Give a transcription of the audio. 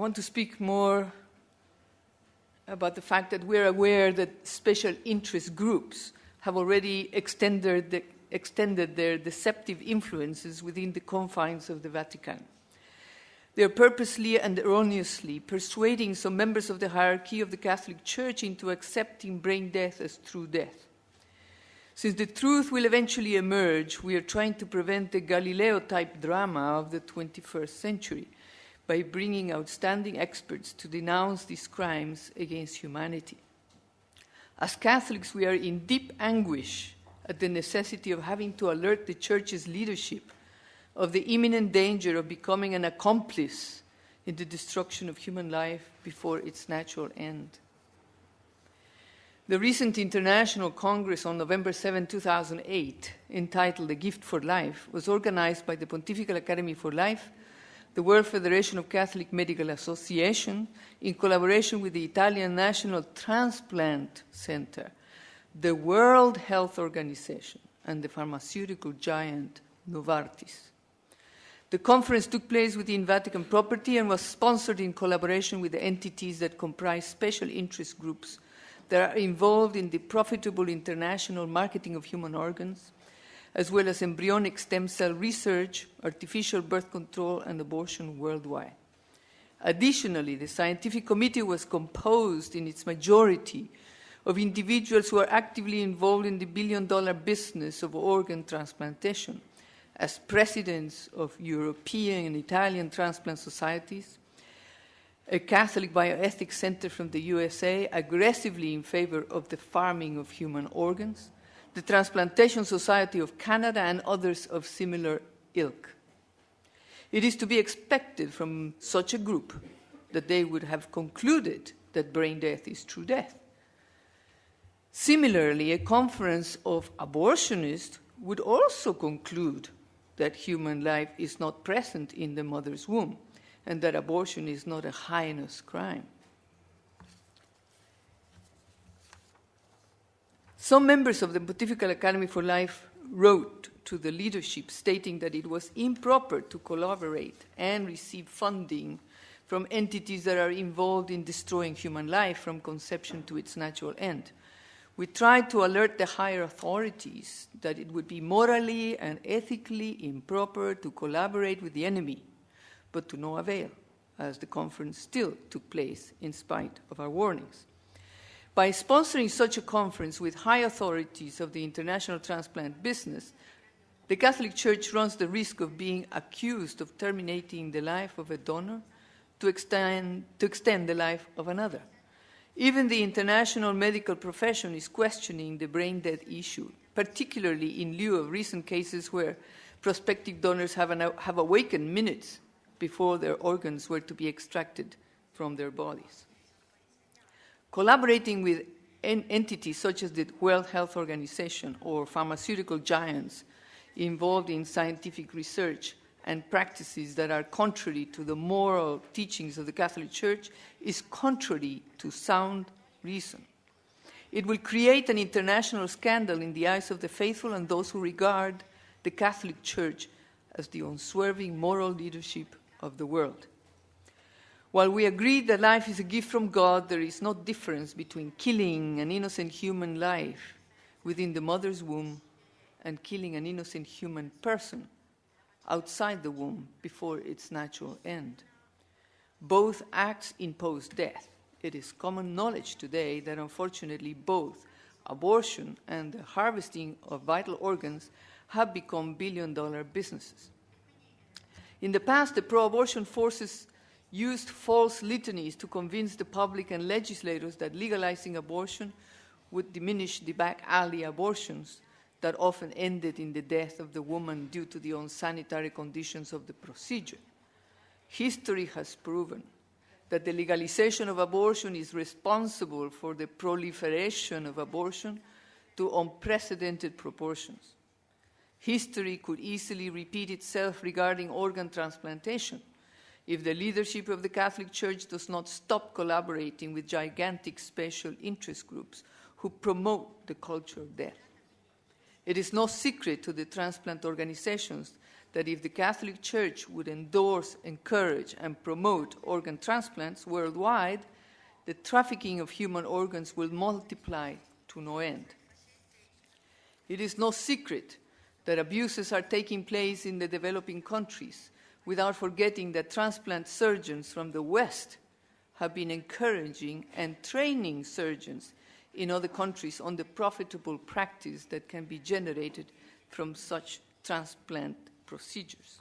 want to speak more about the fact that we're aware that special interest groups have already extended their deceptive influences within the confines of the Vatican. They are purposely and erroneously persuading some members of the hierarchy of the Catholic Church into accepting brain death as true death. Since the truth will eventually emerge, we are trying to prevent the Galileo-type drama of the 21st century by bringing outstanding experts to denounce these crimes against humanity. As Catholics, we are in deep anguish at the necessity of having to alert the Church's leadership of the imminent danger of becoming an accomplice in the destruction of human life before its natural end. The recent International Congress on November 7, 2008, entitled The Gift for Life, was organized by the Pontifical Academy for Life, the World Federation of Catholic Medical Association, in collaboration with the Italian National Transplant Center, the World Health Organization, and the pharmaceutical giant Novartis. The conference took place within Vatican property and was sponsored in collaboration with the entities that comprise special interest groups that are involved in the profitable international marketing of human organs, as well as embryonic stem cell research, artificial birth control, and abortion worldwide. Additionally, the scientific committee was composed in its majority of individuals who are actively involved in the billion-dollar business of organ transplantation, as presidents of European and Italian transplant societies, a Catholic bioethics center from the USA aggressively in favor of the farming of human organs, the Transplantation Society of Canada, and others of similar ilk. It is to be expected from such a group that they would have concluded that brain death is true death. Similarly, a conference of abortionists would also conclude that human life is not present in the mother's womb and that abortion is not a heinous crime. Some members of the Pontifical Academy for Life wrote to the leadership stating that it was improper to collaborate and receive funding from entities that are involved in destroying human life from conception to its natural end. We tried to alert the higher authorities that it would be morally and ethically improper to collaborate with the enemy, but to no avail, as the conference still took place in spite of our warnings. By sponsoring such a conference with high authorities of the international transplant business, the Catholic Church runs the risk of being accused of terminating the life of a donor to extend the life of another. Even the international medical profession is questioning the brain death issue, particularly in lieu of recent cases where prospective donors have awakened minutes before their organs were to be extracted from their bodies. Collaborating with entities such as the World Health Organization or pharmaceutical giants involved in scientific research and practices that are contrary to the moral teachings of the Catholic Church is contrary to sound reason. It will create an international scandal in the eyes of the faithful and those who regard the Catholic Church as the unswerving moral leadership of the world. While we agree that life is a gift from God, there is no difference between killing an innocent human life within the mother's womb and killing an innocent human person outside the womb before its natural end. Both acts impose death. It is common knowledge today that unfortunately both abortion and the harvesting of vital organs have become billion-dollar businesses. In the past, the pro-abortion forces used false litanies to convince the public and legislators that legalizing abortion would diminish the back alley abortions that often ended in the death of the woman due to the unsanitary conditions of the procedure. History has proven that the legalization of abortion is responsible for the proliferation of abortion to unprecedented proportions. History could easily repeat itself regarding organ transplantation if the leadership of the Catholic Church does not stop collaborating with gigantic special interest groups who promote the culture of death. It is no secret to the transplant organizations that if the Catholic Church would endorse, encourage, and promote organ transplants worldwide, the trafficking of human organs will multiply to no end. It is no secret that abuses are taking place in the developing countries, without forgetting that transplant surgeons from the West have been encouraging and training surgeons in other countries on the profitable practice that can be generated from such transplant procedures.